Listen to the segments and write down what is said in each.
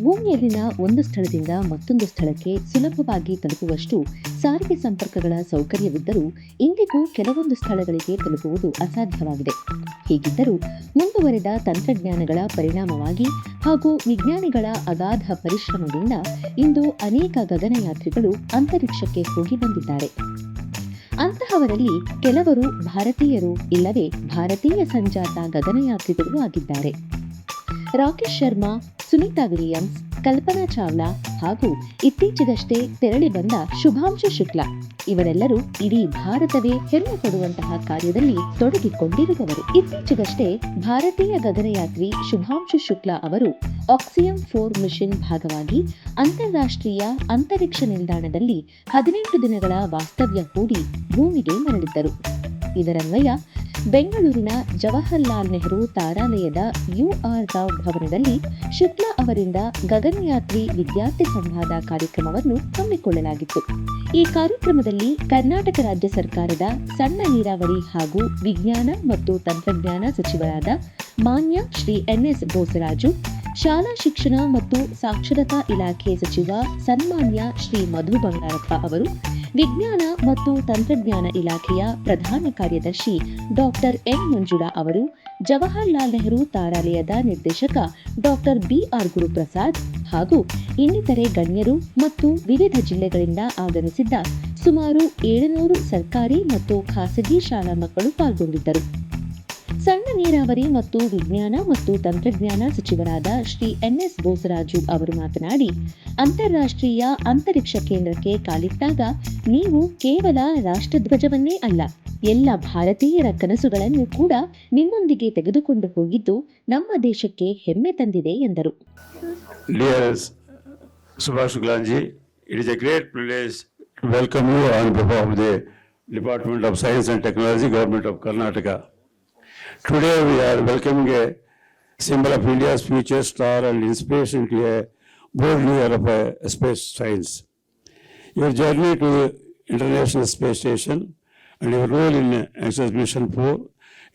ಭೂಮಿಯಲ್ಲಿನ ಒಂದು ಸ್ಥಳದಿಂದ ಮತ್ತೊಂದು ಸ್ಥಳಕ್ಕೆ ಸುಲಭವಾಗಿ ತಲುಪುವಷ್ಟು ಸಾರಿಗೆ ಸಂಪರ್ಕಗಳ ಸೌಕರ್ಯವಿದ್ದರೂ ಇಂದಿಗೂ ಕೆಲವೊಂದು ಸ್ಥಳಗಳಿಗೆ ತಲುಪುವುದು ಅಸಾಧ್ಯವಾಗಿದೆ. ಹೀಗಿದ್ದರೂ ಮುಂದುವರೆದ ತಂತ್ರಜ್ಞಾನಗಳ ಪರಿಣಾಮವಾಗಿ ಹಾಗೂ ವಿಜ್ಞಾನಿಗಳ ಅಗಾಧ ಪರಿಶ್ರಮದಿಂದ ಇಂದು ಅನೇಕ ಗಗನಯಾತ್ರಿಗಳು ಅಂತರಿಕ್ಷಕ್ಕೆ ಹೋಗಿ ಬಂದಿದ್ದಾರೆ. ಅಂತಹವರಲ್ಲಿ ಕೆಲವರು ಭಾರತೀಯರು ಇಲ್ಲವೇ ಭಾರತೀಯ ಸಂಜಾತ ಗಗನಯಾತ್ರಿಗಳು ಆಗಿದ್ದಾರೆ. ರಾಕೇಶ್ ಶರ್ಮಾ, ಸುನೀತಾ ವಿಲಿಯಮ್ಸ್, ಕಲ್ಪನಾ ಚಾವ್ಲಾ ಹಾಗೂ ಇತ್ತೀಚೆಗಷ್ಟೇ ತೆರಳಿ ಬಂದ ಶುಭಾಂಶು ಶುಕ್ಲಾ ಇವರೆಲ್ಲರೂ ಇಡೀ ಭಾರತವೇ ಹೆಮ್ಮೆ ಪಡುವಂತಹ ಕಾರ್ಯದಲ್ಲಿ ತೊಡಗಿಕೊಂಡಿರುವವರು. ಇತ್ತೀಚೆಗಷ್ಟೇ ಭಾರತೀಯ ಗಗನಯಾತ್ರಿ ಶುಭಾಂಶು ಶುಕ್ಲಾ ಅವರು ಆಕ್ಸಿಯಂ 4 ಮಿಷನ್ ಭಾಗವಾಗಿ ಅಂತಾರಾಷ್ಟ್ರೀಯ ಅಂತರಿಕ್ಷ ನಿಲ್ದಾಣದಲ್ಲಿ 18 ದಿನಗಳ ವಾಸ್ತವ್ಯ ಹೂಡಿ ಭೂಮಿಗೆ ಮರಳಿದ್ದರು. ಇದರನ್ವಯ ಬೆಂಗಳೂರಿನ ಜವಾಹರ್ಲಾಲ್ ನೆಹರು ತಾರಾಲಯದ UR ರಾವ್ ಭವನದಲ್ಲಿ ಶುಕ್ಲಾ ಅವರಿಂದ ಗಗನಯಾತ್ರಿ ವಿದ್ಯಾರ್ಥಿ ಸಂವಾದ ಕಾರ್ಯಕ್ರಮವನ್ನು ಹಮ್ಮಿಕೊಳ್ಳಲಾಗಿತ್ತು. ಈ ಕಾರ್ಯಕ್ರಮದಲ್ಲಿ ಕರ್ನಾಟಕ ರಾಜ್ಯ ಸರ್ಕಾರದ ಸಣ್ಣ ನೀರಾವರಿ ಹಾಗೂ ವಿಜ್ಞಾನ ಮತ್ತು ತಂತ್ರಜ್ಞಾನ ಸಚಿವರಾದ ಮಾನ್ಯ ಶ್ರೀ NS ಬೋಸರಾಜು, ಶಾಲಾ ಶಿಕ್ಷಣ ಮತ್ತು ಸಾಕ್ಷರತಾ ಇಲಾಖೆ ಸಚಿವ ಸನ್ಮಾನ್ಯ ಶ್ರೀ ಮಧು ಬಂಗಾರಪ್ಪ ಅವರು, ವಿಜ್ಞಾನ ಮತ್ತು ತಂತ್ರಜ್ಞಾನ ಇಲಾಖೆಯ ಪ್ರಧಾನ ಕಾರ್ಯದರ್ಶಿ ಡಾಕ್ಟರ್ ಎನ್ ಮಂಜುಳಾ ಅವರು, ಜವಾಹರ್ಲಾಲ್ ನೆಹರು ತಾರಾಲಯದ ನಿರ್ದೇಶಕ ಡಾಕ್ಟರ್ BR ಗುರುಪ್ರಸಾದ್ ಹಾಗೂ ಇನ್ನಿತರೆ ಗಣ್ಯರು ಮತ್ತು ವಿವಿಧ ಜಿಲ್ಲೆಗಳಿಂದ ಆಗಮಿಸಿದ್ದ ಸುಮಾರು 700 ಸರ್ಕಾರಿ ಮತ್ತು ಖಾಸಗಿ ಶಾಲಾ ಮಕ್ಕಳು ಪಾಲ್ಗೊಂಡಿದ್ದರು. ಸಣ್ಣ ನೀರಾವರಿ ಮತ್ತು ವಿಜ್ಞಾನ ಮತ್ತು ತಂತ್ರಜ್ಞಾನ ಸಚಿವರಾದ ಶ್ರೀ NS ಬೋಸರಾಜು ಅವರು ಮಾತನಾಡಿ, ಅಂತಾರಾಷ್ಟ್ರೀಯ ಅಂತರಿಕ್ಷ ಕೇಂದ್ರಕ್ಕೆ ಕಾಲಿಟ್ಟಾಗ ನೀವು ಕೇವಲ ರಾಷ್ಟ್ರಧ್ವಜವನ್ನೇ ಅಲ್ಲ, ಎಲ್ಲ ಭಾರತೀಯರ ಕನಸುಗಳನ್ನು ಕೂಡ ನಿಮ್ಮೊಂದಿಗೆ ತೆಗೆದುಕೊಂಡು ಹೋಗಿದ್ದು ನಮ್ಮ ದೇಶಕ್ಕೆ ಹೆಮ್ಮೆ ತಂದಿದೆ ಎಂದರು. Shubhanshu Shukla ji, it is a great privilege to welcome you on behalf of the Department of Science and Technology, Government of Karnataka. Today we are welcoming a symbol of India's future star and inspiration to a bold leader of space science. Your journey to the International Space Station and your role in Access Mission 4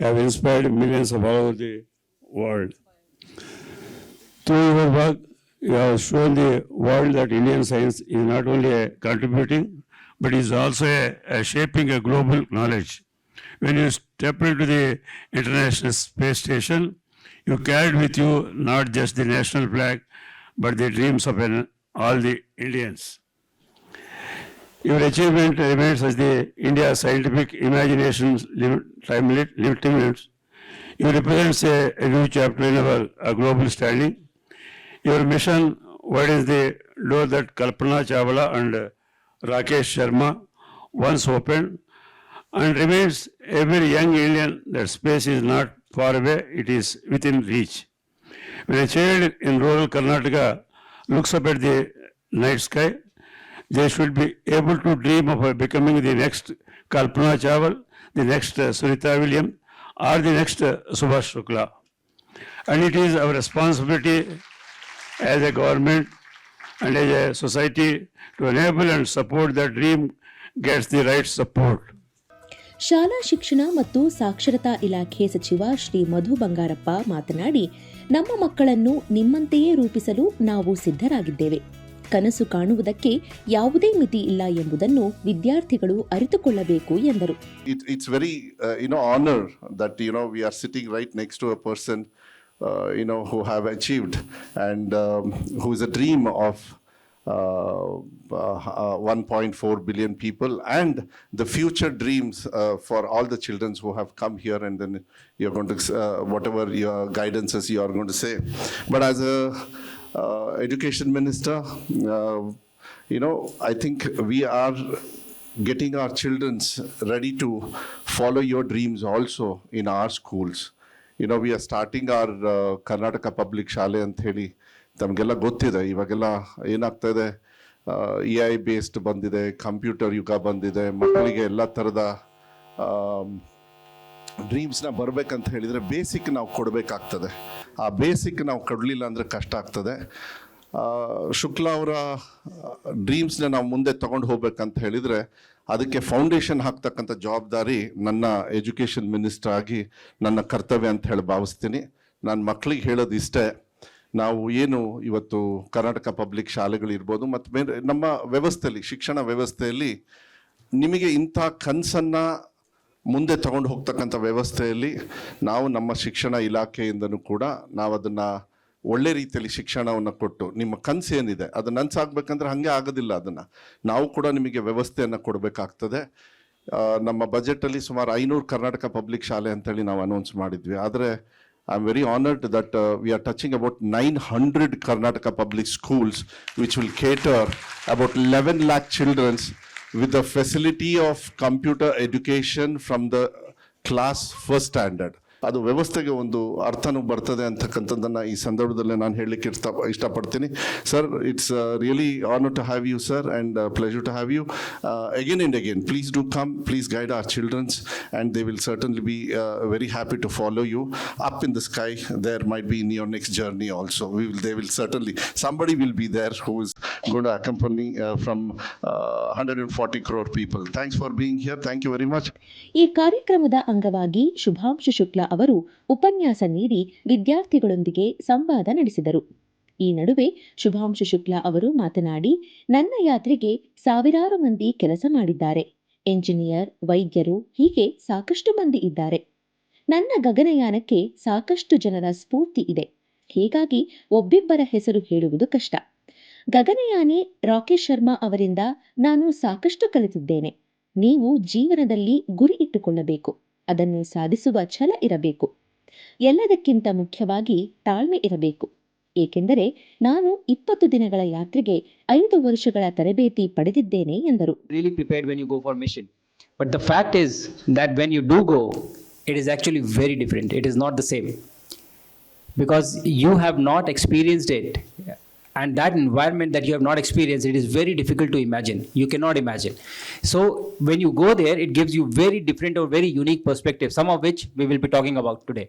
have inspired millions of all over the world. Through your work, you have shown the world that Indian science is not only contributing, but is also shaping a global knowledge. When you stepped into the International Space Station, you carried with you not just the national flag, but the dreams of all the Indians. Your achievement remains as the India's scientific imagination's time limits. You represent a new chapter in our global standing. Your mission widens the door that Kalpana Chawla and Rakesh Sharma once opened, and remains every young Indian that space is not far away, it is within reach. When a child in rural Karnataka looks up at the night sky, they should be able to dream of becoming the next Kalpana Chawla, the next Sunita Williams, or the next Shubhanshu Shukla. And it is our responsibility as a government and as a society to enable and support that dream gets the right support. ಶಾಲಾ ಶಿಕ್ಷಣ ಮತ್ತು ಸಾಕ್ಷರತಾ ಇಲಾಖೆ ಸಚಿವ ಶ್ರೀ ಮಧು ಬಂಗಾರಪ್ಪ ಮಾತನಾಡಿ, ನಮ್ಮ ಮಕ್ಕಳನ್ನು ನಿಮ್ಮಂತೆಯೇ ರೂಪಿಸಲು ನಾವು ಸಿದ್ಧರಾಗಿದ್ದೇವೆ. ಕನಸು ಕಾಣುವುದಕ್ಕೆ ಯಾವುದೇ ಮಿತಿ ಇಲ್ಲ ಎಂಬುದನ್ನು ವಿದ್ಯಾರ್ಥಿಗಳು ಅರಿತುಕೊಳ್ಳಬೇಕು ಎಂದರು. It's very honor that we are sitting right next to a person who have achieved and who is a dream of 1.4 billion people and the future dreams for all the children who have come here, and then you're going to whatever your guidances you are going to say. But as a education minister, I think we are getting our children ready to follow your dreams also in our schools. We are starting our Karnataka Public Shale ಅಂತ ಹೇಳಿ ತಮಗೆಲ್ಲ ಗೊತ್ತಿದೆ. ಇವಾಗೆಲ್ಲ ಏನಾಗ್ತಾ ಇದೆ, AI based ಬಂದಿದೆ, computer ಯುಗ ಬಂದಿದೆ. ಮಕ್ಕಳಿಗೆ ಎಲ್ಲ ಥರದ ಡ್ರೀಮ್ಸ್ನ ಬರಬೇಕಂತ ಹೇಳಿದರೆ ಬೇಸಿಕ್ ನಾವು ಕೊಡಬೇಕಾಗ್ತದೆ. ಆ ಬೇಸಿಕ್ ನಾವು ಕೊಡಲಿಲ್ಲ ಅಂದರೆ ಕಷ್ಟ ಆಗ್ತದೆ. ಶುಕ್ಲಾ ಅವರ ಡ್ರೀಮ್ಸ್ನ ನಾವು ಮುಂದೆ ತಗೊಂಡು ಹೋಗ್ಬೇಕಂತ ಹೇಳಿದರೆ ಅದಕ್ಕೆ ಫೌಂಡೇಶನ್ ಹಾಕ್ತಕ್ಕಂಥ ಜವಾಬ್ದಾರಿ ನನ್ನ ಎಜುಕೇಷನ್ ಮಿನಿಸ್ಟರ್ ಆಗಿ ನನ್ನ ಕರ್ತವ್ಯ ಅಂತ ಹೇಳಿ ಭಾವಿಸ್ತೀನಿ. ನಾನು ಮಕ್ಕಳಿಗೆ ಹೇಳೋದು ಇಷ್ಟೇ, ನಾವು ಏನು ಇವತ್ತು ಕರ್ನಾಟಕ ಪಬ್ಲಿಕ್ ಶಾಲೆಗಳಿರ್ಬೋದು ಮತ್ತು ಬೇರೆ ನಮ್ಮ ವ್ಯವಸ್ಥೆಯಲ್ಲಿ, ಶಿಕ್ಷಣ ವ್ಯವಸ್ಥೆಯಲ್ಲಿ ನಿಮಗೆ ಇಂಥ ಕನಸನ್ನು ಮುಂದೆ ತಗೊಂಡು ಹೋಗ್ತಕ್ಕಂಥ ವ್ಯವಸ್ಥೆಯಲ್ಲಿ ನಾವು ನಮ್ಮ ಶಿಕ್ಷಣ ಇಲಾಖೆಯಿಂದನೂ ಕೂಡ ನಾವು ಅದನ್ನು ಒಳ್ಳೆ ರೀತಿಯಲ್ಲಿ ಶಿಕ್ಷಣವನ್ನು ಕೊಟ್ಟು ನಿಮ್ಮ ಕನಸು ಏನಿದೆ ಅದು ನನಸಾಗಬೇಕಂದ್ರೆ ಹಾಗೆ ಆಗೋದಿಲ್ಲ. ಅದನ್ನು ನಾವು ಕೂಡ ನಿಮಗೆ ವ್ಯವಸ್ಥೆಯನ್ನು ಕೊಡಬೇಕಾಗ್ತದೆ. ನಮ್ಮ ಬಜೆಟಲ್ಲಿ ಸುಮಾರು 500 ಕರ್ನಾಟಕ ಪಬ್ಲಿಕ್ ಶಾಲೆ ಅಂತೇಳಿ ನಾವು ಅನೌನ್ಸ್ ಮಾಡಿದ್ವಿ. ಆದರೆ I am very honoured that we are touching about 900 Karnataka public schools which will cater about 11 lakh childrens with the facility of computer education from the class first standard. ಅದು ವ್ಯವಸ್ಥೆಗೆ ಒಂದು ಅರ್ಥನೂ ಬರ್ತದೆ ಅಂತಕ್ಕಂಥದ್ದನ್ನು ಈ ಸಂದರ್ಭದಲ್ಲೇ ನಾನು ಹೇಳಲಿಕ್ಕೆ ಇಷ್ಟಪಡ್ತೀನಿ. Sir, it's really honour to have you sir and pleasure to have you again and again. Please do come, please guide our childrens and they will certainly be very happy to follow you up in the sky. There might be in your next journey also. They will certainly, somebody will be there who is going to accompany from 140 crore people. Thanks for being here. Thank you very much. ಈ ಕಾರ್ಯಕ್ರಮದ ಅಂಗವಾಗಿ ಶುಭಾಂಶು ಶುಕ್ಲಾ ಅವರು ಉಪನ್ಯಾಸ ನೀಡಿ ವಿದ್ಯಾರ್ಥಿಗಳೊಂದಿಗೆ ಸಂವಾದ ನಡೆಸಿದರು. ಈ ನಡುವೆ ಶುಭಾಂಶು ಶುಕ್ಲಾ ಅವರು ಮಾತನಾಡಿ, ನನ್ನ ಯಾತ್ರೆಗೆ ಸಾವಿರಾರು ಮಂದಿ ಕೆಲಸ ಮಾಡಿದ್ದಾರೆ. ಎಂಜಿನಿಯರ್, ವೈದ್ಯರು, ಹೀಗೆ ಸಾಕಷ್ಟು ಮಂದಿ ಇದ್ದಾರೆ. ನನ್ನ ಗಗನಯಾನಕ್ಕೆ ಸಾಕಷ್ಟು ಜನರ ಸ್ಫೂರ್ತಿ ಇದೆ. ಹೀಗಾಗಿ ಒಬ್ಬಿಬ್ಬರ ಹೆಸರು ಹೇಳುವುದು ಕಷ್ಟ. ಗಗನಯಾನಿ ರಾಕೇಶ್ ಶರ್ಮಾ ಅವರಿಂದ ನಾನು ಸಾಕಷ್ಟು ಕಲಿತಿದ್ದೇನೆ. ನೀವು ಜೀವನದಲ್ಲಿ ಗುರಿ ಇಟ್ಟುಕೊಳ್ಳಬೇಕು, ಅದನ್ನು ಸಾಧಿಸುವ ಛಲ ಇರಬೇಕು. ಎಲ್ಲದಕ್ಕಿಂತ ಮುಖ್ಯವಾಗಿ ತಾಳ್ಮೆ ಇರಬೇಕು. ಏಕೆಂದರೆ ನಾನು 20 ದಿನಗಳ ಯಾತ್ರೆಗೆ 5 ವರ್ಷಗಳ ತರಬೇತಿ ಪಡೆದಿದ್ದೇನೆ ಎಂದರು. Really prepared when you go for mission, but the fact is that when you do go, it is actually very different. It is not the same because you have not experienced it. And that environment that you have not experienced, it is very difficult to imagine. You cannot imagine. So when you go there, it gives you very different or very unique perspective, some of which we will be talking about today.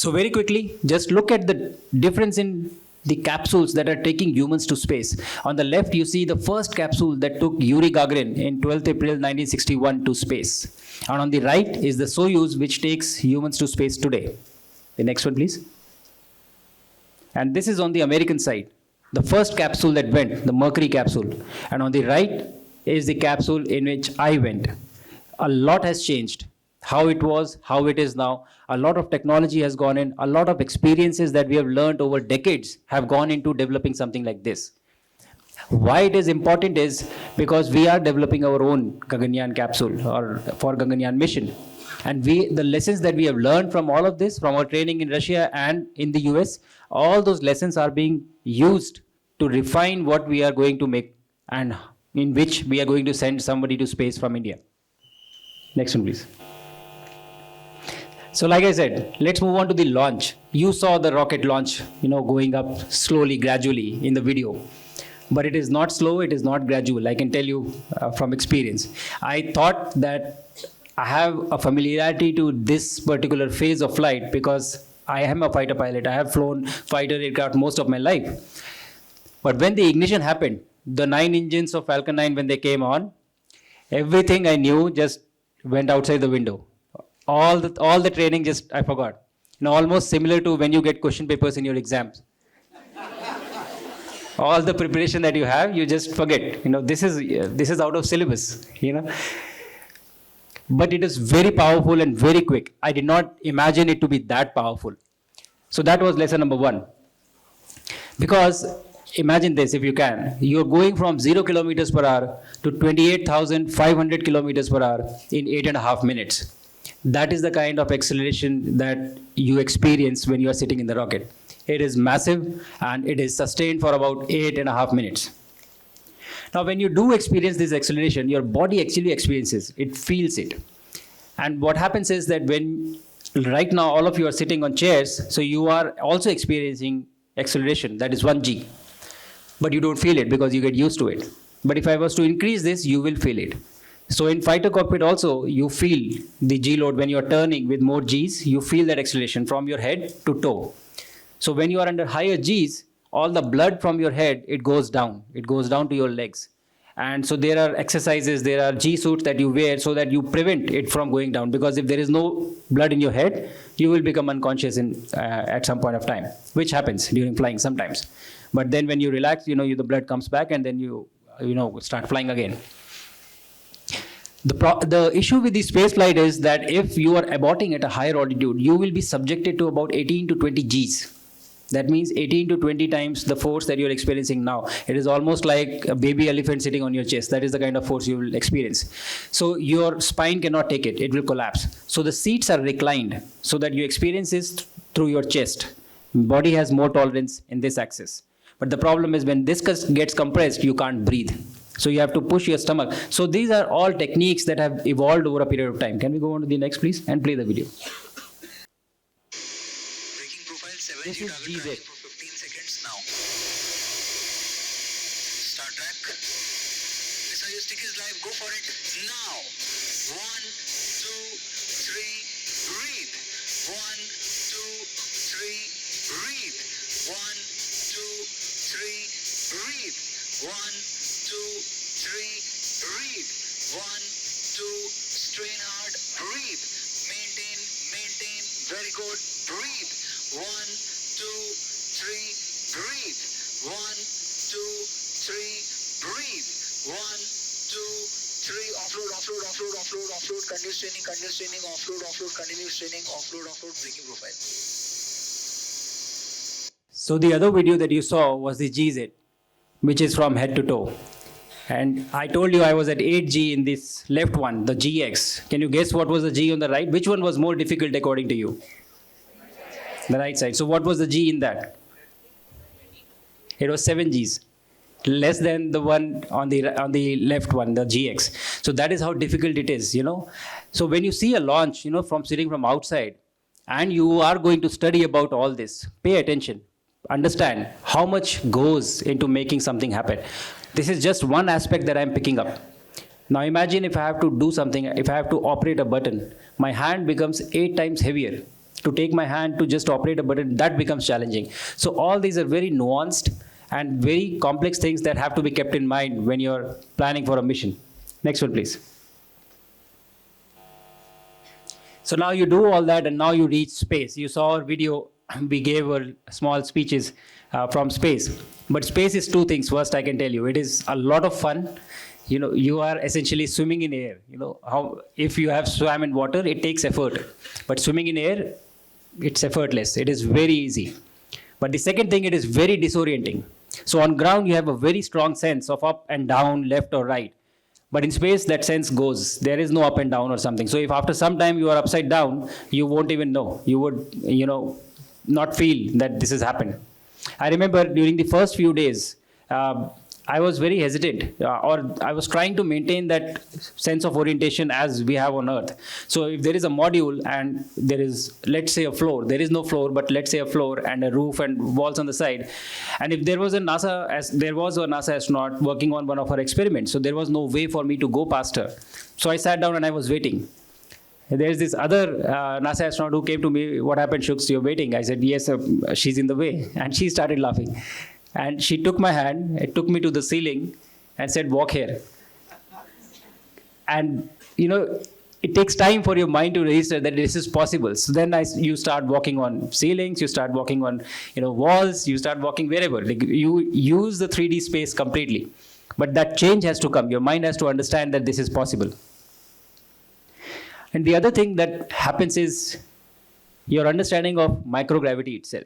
So very quickly, just look at the difference in the capsules that are taking humans to space. On the left, you see the first capsule that took Yuri Gagarin in 12th April 1961 to space. And on the right is the Soyuz, which takes humans to space today. The next one, please. And this is on the American side. The first capsule that went, the Mercury capsule. And on the right is the capsule in which I went. A lot has changed. How it was, how it is now. A lot of technology has gone in. A lot of experiences that we have learned over decades have gone into developing something like this. Why it is important is because we are developing our own Gaganyaan capsule or for Gaganyaan mission. And the lessons that we have learned from all of this, from our training in Russia and in the US, all those lessons are being used to refine what we are going to make and in which we are going to send somebody to space from India. Next one, please. So like I said, let's move on to the launch. You saw the rocket launch, going up slowly, gradually in the video. But it is not slow, it is not gradual. I can tell you from experience. I thought that I have a familiarity to this particular phase of flight because I am a fighter pilot. I have flown fighter aircraft most of my life. But when the ignition happened, the 9 engines of Falcon 9, when they came on, everything I knew just went outside the window. All the training just I forgot. Almost similar to when you get question papers in your exams. All the preparation that you have, you just forget. This is out of syllabus. But it is very powerful and very quick. I did not imagine it to be that powerful. So that was lesson number 1. Because imagine this, if you can. You're going from 0 kilometers per hour to 28,500 kilometers per hour in 8.5 minutes. That is the kind of acceleration that you experience when you are sitting in the rocket. It is massive and it is sustained for about 8.5 minutes. Now, when you do experience this acceleration, your body actually experiences, it feels it. And what happens is that when right now all of you are sitting on chairs, so you are also experiencing acceleration, that is 1g. But you don't feel it because you get used to it. But if I was to increase this, you will feel it. So in fighter cockpit also, you feel the G load when you are turning with more Gs, you feel that acceleration from your head to toe. So when you are under higher Gs, all the blood from your head, it goes down to your legs. And so there are exercises, there are G suits that you wear so that you prevent it from going down. Because if there is no blood in your head, you will become unconscious at some point of time, which happens during flying sometimes. But then when you relax, the blood comes back and then you start flying again. The issue with the space flight is that if you are aborting at a higher altitude, you will be subjected to about 18 to 20 Gs. That means 18 to 20 times the force that you're experiencing now. It is almost like a baby elephant sitting on your chest. That is the kind of force you will experience. So your spine cannot take it. It will collapse. So the seats are reclined so that you experience this through your chest. Body has more tolerance in this axis. But the problem is when this gets compressed, you can't breathe. So you have to push your stomach. So these are all techniques that have evolved over a period of time. Can we go on to the next, please, and play the video? This is GZ. For 15 seconds now. Start track. This is how your stick is live. Go for it now. 1, 2, 3, breathe. 1, 2, 3, breathe. 1, 2, 3, breathe. 1, 2, 3, breathe. 1, 2, strain hard, breathe. Maintain. Very good. Breathe. 1, 2, 3, breathe. 1, 2, 3, breathe. 1, 2, 3, offload, continuous training, offload, continuous training, offload, breaking profile. So the other video that you saw was the GZ, which is from head to toe. And I told you I was at 8G in this left one, the GX. Can you guess what was the G on the right? Which one was more difficult according to you? The right side. So what was the G in that? It was 7 Gs, less than the one on the left one, the GX. So that is how difficult it is, So when you see a launch, from sitting from outside, and you are going to study about all this, pay attention. Understand how much goes into making something happen. This is just one aspect that I'm picking up. Now imagine if I have to do something, if I have to operate a button, my hand becomes 8 times heavier. To take my hand to just operate a button, that becomes challenging. So all these are very nuanced and very complex things that have to be kept in mind when you're planning for a mission. Next one, please. So now you do all that and now you reach space. You saw our video, we gave our small speeches from space. But space is 2 things. First, I can tell you, it is a lot of fun. You are essentially swimming in air. If you have swam in water, it takes effort. But swimming in air, it's effortless. It is very easy. But the second thing, it is very disorienting. So on ground, you have a very strong sense of up and down, left or right. But in space, that sense goes. There is no up and down or something. So if after some time you are upside down, you won't even know. You would, not feel that this has happened. I remember during the first few days, I was very hesitant, or I was trying to maintain that sense of orientation as we have on Earth. So if there is a module and there is, let's say, a floor, there is no floor, but let's say a floor and a roof and walls on the side. And if there was a NASA astronaut working on one of her experiments, so there was no way for me to go past her. So I sat down and I was waiting. There's this other NASA astronaut who came to me, what happened, Shuks, you're waiting? I said, yes, she's in the way. And she started laughing. And she took my hand, it took me to the ceiling and said, walk here. And, it takes time for your mind to register that this is possible. So then you start walking on ceilings, you start walking on, walls, you start walking wherever. You use the 3D space completely. But that change has to come. Your mind has to understand that this is possible. And the other thing that happens is your understanding of microgravity itself.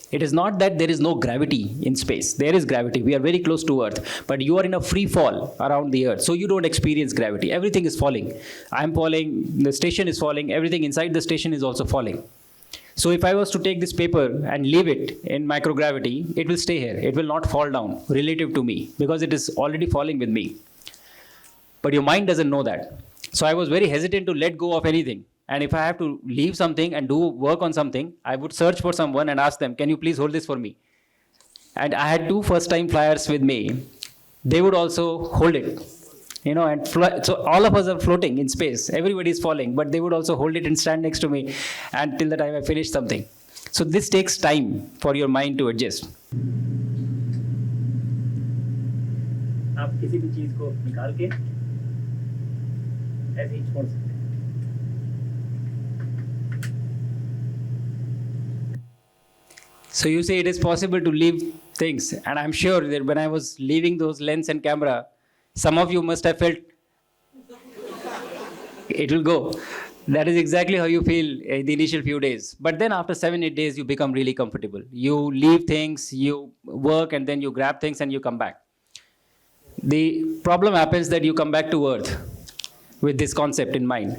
It is not that there is no gravity in space. There is gravity. We are very close to Earth. But you are in a free fall around the Earth. So you don't experience gravity. Everything is falling. I'm falling. The station is falling. Everything inside the station is also falling. So if I was to take this paper and leave it in microgravity, it will stay here. It will not fall down relative to me because it is already falling with me. But your mind doesn't know that. So I was very hesitant to let go of anything. And if I have to leave something and do work on something, I would search for someone and ask them, can you please hold this for me? And I had 2 first-time flyers with me. They would also hold it, and fly. So all of us are floating in space. Everybody is falling, but they would also hold it and stand next to me until the time I finish something. So this takes time for your mind to adjust. आप किसी भी चीज को निकाल के ऐसे ही छोड़ सकते हैं. So you say it is possible to leave things, and I'm sure that when I was leaving those lens and camera, some of you must have felt it will go. That is exactly how you feel in the initial few days. But then after 7-8 days, you become really comfortable. You leave things, you work, and then you grab things and you come back. The problem happens that you come back to earth with this concept in mind.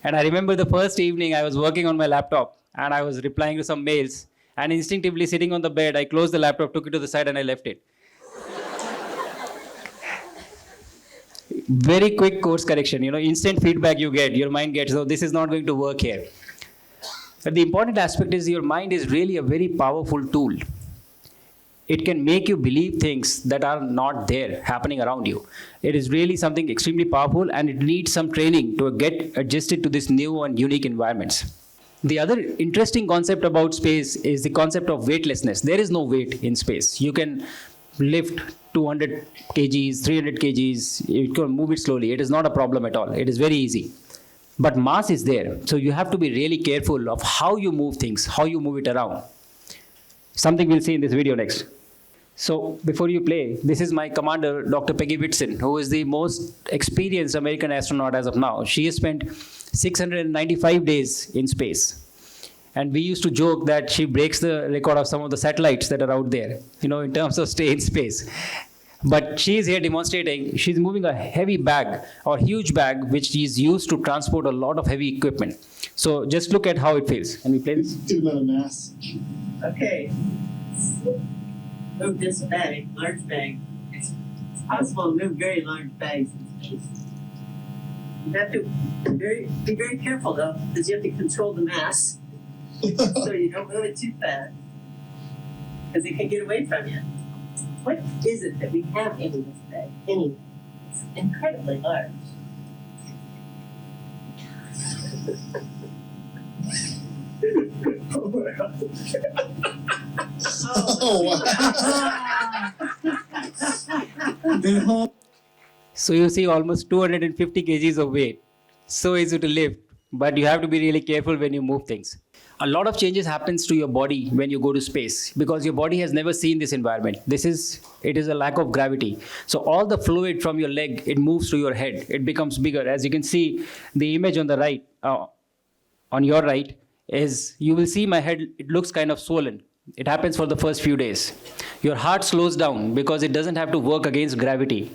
And I remember the first evening I was working on my laptop and I was replying to some mails, and instinctively sitting on the bed, I closed the laptop, took it to the side, and I left it. Very quick course correction, instant feedback you get, your mind gets, oh, this is not going to work here. But the important aspect is your mind is really a very powerful tool. It can make you believe things that are not there happening around you. It is really something extremely powerful, and it needs some training to get adjusted to this new and unique environments. The other interesting concept about space is the concept of weightlessness. There is no weight in space. You can lift 200 kgs, 300 kgs, you can move it slowly. It is not a problem at all. It is very easy. But mass is there. So you have to be really careful of how you move things, how you move it around. Something we'll see in this video next. So before you play, this is my commander, Dr. Peggy Whitson, who is the most experienced American astronaut as of now. She has spent 695 days in space. And we used to joke that she breaks the record of some of the satellites that are out there, in terms of stay in space. But she is here demonstrating, she's moving a heavy bag or huge bag, which is used to transport a lot of heavy equipment. So just look at how it feels. Can we play this? Do another mass. Okay. Move this bag, large bag. It's possible to move very large bags in space. You have to be very careful though, because you have to control the mass so you don't move it too fast, because it can get away from you. What is it that we have in this bag anyway? It's incredibly large. Oh, So you see almost 250 kgs of weight. So easy to lift, but you have to be really careful when you move things. A lot of changes happens to your body when you go to space, because your body has never seen this environment. It is a lack of gravity. So all the fluid from your leg, it moves to your head. It becomes bigger. As you can see, the image on the right, on your right, is you will see my head, it looks kind of swollen. It happens for the first few days. Your heart slows down because it doesn't have to work against gravity.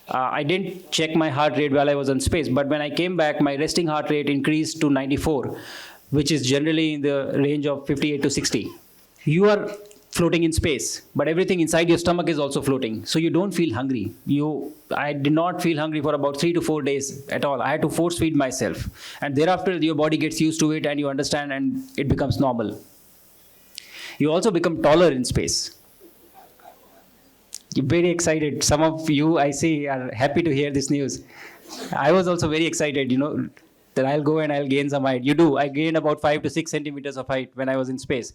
I didn't check my heart rate while I was on space, but when I came back, my resting heart rate increased to 94, which is generally in the range of 58 to 60. You are floating in space, but everything inside your stomach is also floating, so you don't feel hungry. I did not feel hungry for about 3 to 4 days at all. I had to force feed myself, and thereafter your body gets used to it and you understand, and it becomes normal. You also become taller in space. You're very excited. Some of you, I see, are happy to hear this news. I was also very excited, that I'll go and I'll gain some height. You do. I gained about 5 to 6 centimeters of height when I was in space.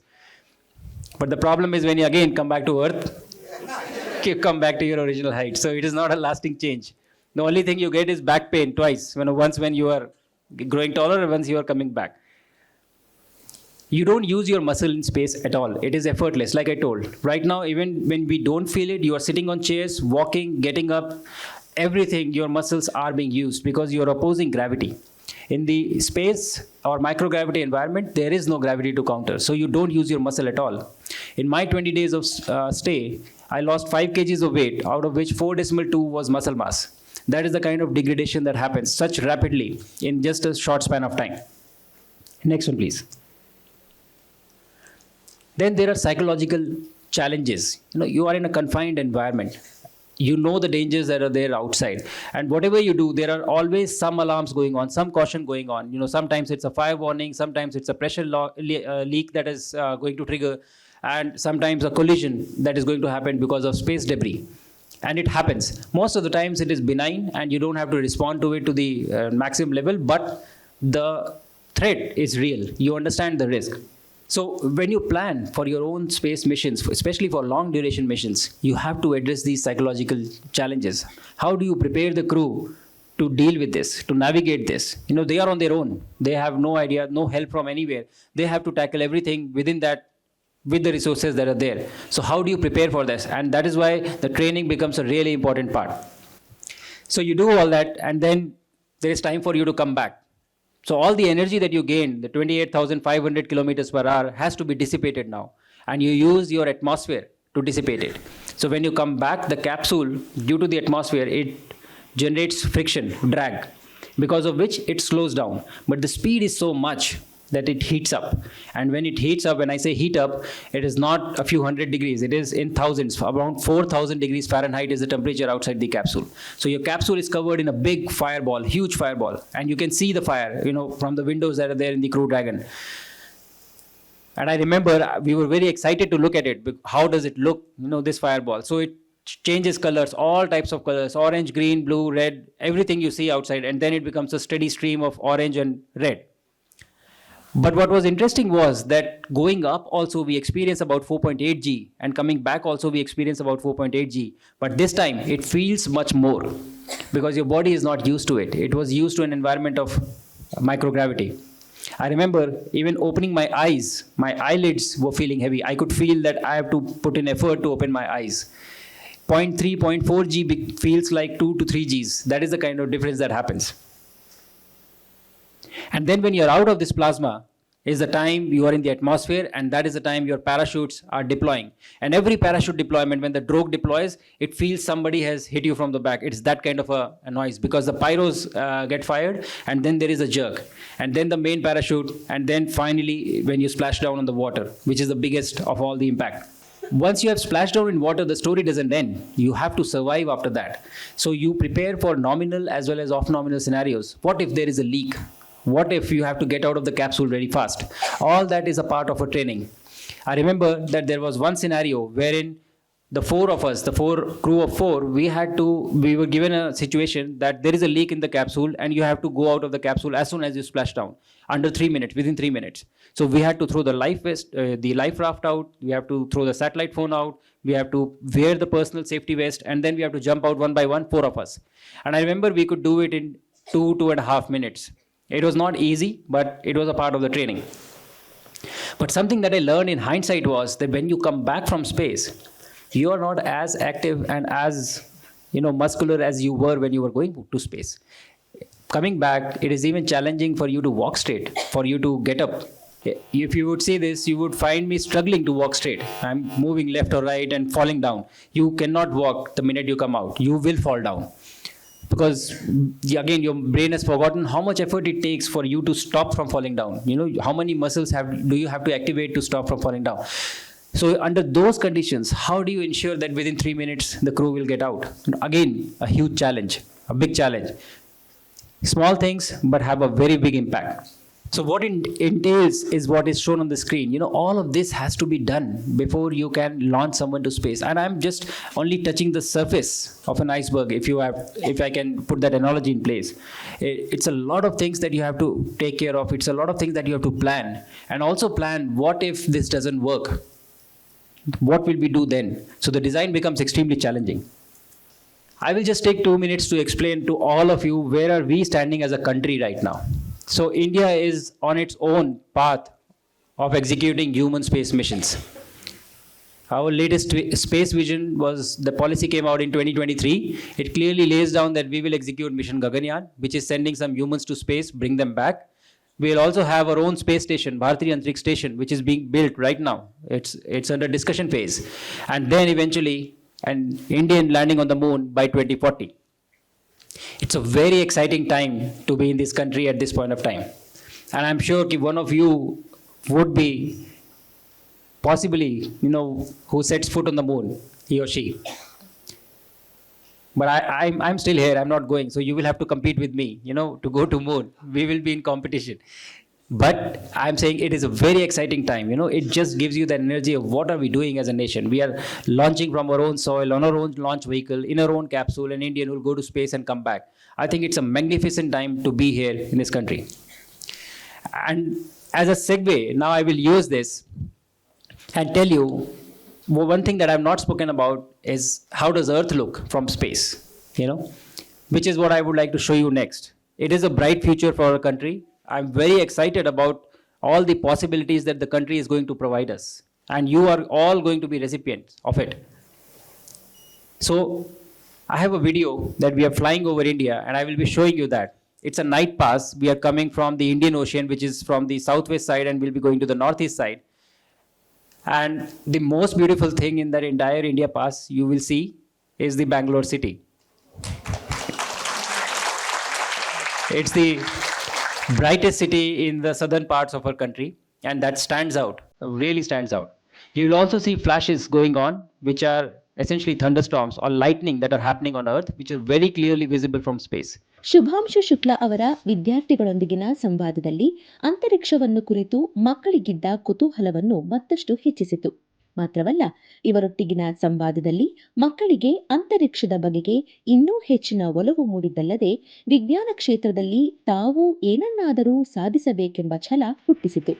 But the problem is when you again come back to Earth, you come back to your original height. So it is not a lasting change. The only thing you get is back pain twice. Once when you are growing taller and once you are coming back. You don't use your muscle in space at all. It is effortless, like I told. Right now, even when we don't feel it, you are sitting on chairs, walking, getting up, everything, your muscles are being used because you are opposing gravity. In the space or microgravity environment, there is no gravity to counter, so you don't use your muscle at all. In my 20 days of stay, I lost 5 kgs of weight, out of which 4.2 was muscle mass. That is the kind of degradation that happens such rapidly in just a short span of time. Next one, please. Then there are psychological challenges. You are in a confined environment. You know the dangers that are there outside. And whatever you do, there are always some alarms going on, some caution going on. Sometimes it's a fire warning, sometimes it's a pressure leak that is going to trigger, and sometimes a collision that is going to happen because of space debris. And it happens. Most of the times it is benign and you don't have to respond to it to the maximum level, but the threat is real. You understand the risk. So when you plan for your own space missions, especially for long duration missions, you have to address these psychological challenges. How do you prepare the crew to deal with this, to navigate this? They are on their own. They have no idea, no help from anywhere. They have to tackle everything within that with the resources that are there. So how do you prepare for this? And that is why the training becomes a really important part. So you do all that, and then there is time for you to come back. So all the energy that you gain, the 28,500 kilometers per hour, has to be dissipated now. And you use your atmosphere to dissipate it. So when you come back, the capsule, due to the atmosphere, it generates friction, drag, because of which it slows down. But the speed is so much that it heats up. And when it heats up, when I say heat up, it is not a few hundred degrees, it is in thousands. Around 4,000 degrees Fahrenheit is the temperature outside the capsule. So your capsule is covered in a big fireball, huge fireball, and you can see the fire, from the windows that are there in the Crew Dragon. And I remember we were very excited to look at it. How does it look, this fireball? So it changes colors, all types of colors, orange, green, blue, red, everything you see outside, and then it becomes a steady stream of orange and red. But what was interesting was that going up also we experienced about 4.8 G, and coming back also we experienced about 4.8 G. But this time it feels much more because your body is not used to it. It was used to an environment of microgravity. I remember even opening my eyes, my eyelids were feeling heavy. I could feel that I have to put in effort to open my eyes. 0.3, 0.4 G feels like 2 to 3 Gs. That is the kind of difference that happens. And then when you're out of this plasma is the time you are in the atmosphere, and that is the time your parachutes are deploying. And every parachute deployment, when the drogue deploys, it feels somebody has hit you from the back. It's that kind of a noise because the pyros get fired, and then there is a jerk. And then the main parachute, and then finally when you splash down on the water, which is the biggest of all the impact. Once you have splashed down in water, the story doesn't end. You have to survive after that. So you prepare for nominal as well as off-nominal scenarios. What if there is a leak? What if you have to get out of the capsule very fast? All that is a part of a training. I remember that there was one scenario wherein the four of us, the crew of four, we were given a situation that there is a leak in the capsule and you have to go out of the capsule as soon as you splash down, within 3 minutes. So we had to throw the life raft out, we have to throw the satellite phone out, we have to wear the personal safety vest, and then we have to jump out one by one, 4 of us. And I remember we could do it in 2.5 minutes. It was not easy, but it was a part of the training. But something that I learned in hindsight was that when you come back from space, you are not as active and as muscular as you were when you were going to space. Coming back, it is even challenging for you to walk straight, for you to get up. If you would see this, you would find me struggling to walk straight. I'm moving left or right and falling down. You cannot walk the minute you come out. You will fall down. Because again, your brain has forgotten how much effort it takes for you to stop from falling down. How many muscles do you have to activate to stop from falling down? So under those conditions, how do you ensure that within 3 minutes the crew will get out? Again, a huge challenge, a big challenge. Small things, but have a very big impact. So what it entails is what is shown on the screen. All of this has to be done before you can launch someone to space. And I'm just only touching the surface of an iceberg, if I can put that analogy in place. It's a lot of things that you have to take care of. It's a lot of things that you have to plan. And also plan, what if this doesn't work? What will we do then? So the design becomes extremely challenging. I will just take 2 minutes to explain to all of you where are we standing as a country right now. So India is on its own path of executing human space missions. Our latest space vision the policy came out in 2023. It clearly lays down that we will execute mission Gaganyaan, which is sending some humans to space, bring them back. We'll also have our own space station, Bharatiya Antariksh Station, which is being built right now. It's under discussion phase. And then eventually an Indian landing on the moon by 2040. It's a very exciting time to be in this country at this point of time. And I'm sure one of you would be possibly, who sets foot on the moon, he or she. But I'm still here, I'm not going. So you will have to compete with me, to go to moon. We will be in competition. But I'm saying it is a very exciting time. It just gives you the energy of what are we doing as a nation. We are launching from our own soil, on our own launch vehicle, in our own capsule. An Indian will go to space and come back. I think it's a magnificent time to be here in this country. And as a segue, now I will use this and tell you one thing that I've not spoken about is how does Earth look from space, which is what I would like to show you next. It is a bright future for our country. I'm very excited about all the possibilities that the country is going to provide us, and you are all going to be recipients of it. So I have a video that we are flying over India, and I will be showing you that. It's a night pass. We are coming from the Indian Ocean, which is from the southwest side, and we'll be going to the northeast side. And the most beautiful thing in that entire India pass you will see is the Bangalore city. It's the brightest city in the southern parts of our country, and that stands out, really stands out. You will also see flashes going on, which are essentially thunderstorms or lightning that are happening on Earth, which are very clearly visible from space. Shubhanshu Shukla ಅವರ ವಿದ್ಯಾರ್ಥಿಗಳೊಂದಿಗಿನ ಸಂವಾದದಲ್ಲಿ ಅಂತರಿಕ್ಷವನ್ನು ಕುರಿತು ಮಕ್ಕಳಿಗಿದ್ದ ಕುತೂಹಲವನ್ನು ಮತ್ತಷ್ಟು ಹೆಚ್ಚಿಸಿತು. ಮಾತ್ರವಲ್ಲ, ಇವರೊಟ್ಟಿಗಿನ ಸಂವಾದದಲ್ಲಿ ಮಕ್ಕಳಿಗೆ ಅಂತರಿಕ್ಷದ ಬಗೆಗೆ ಇನ್ನೂ ಹೆಚ್ಚಿನ ಒಲವು ಮೂಡಿದ್ದಲ್ಲದೆ ವಿಜ್ಞಾನ ಕ್ಷೇತ್ರದಲ್ಲಿ ತಾವು ಏನನ್ನಾದರೂ ಸಾಧಿಸಬೇಕೆಂಬ ಛಲ ಹುಟ್ಟಿಸಿತು.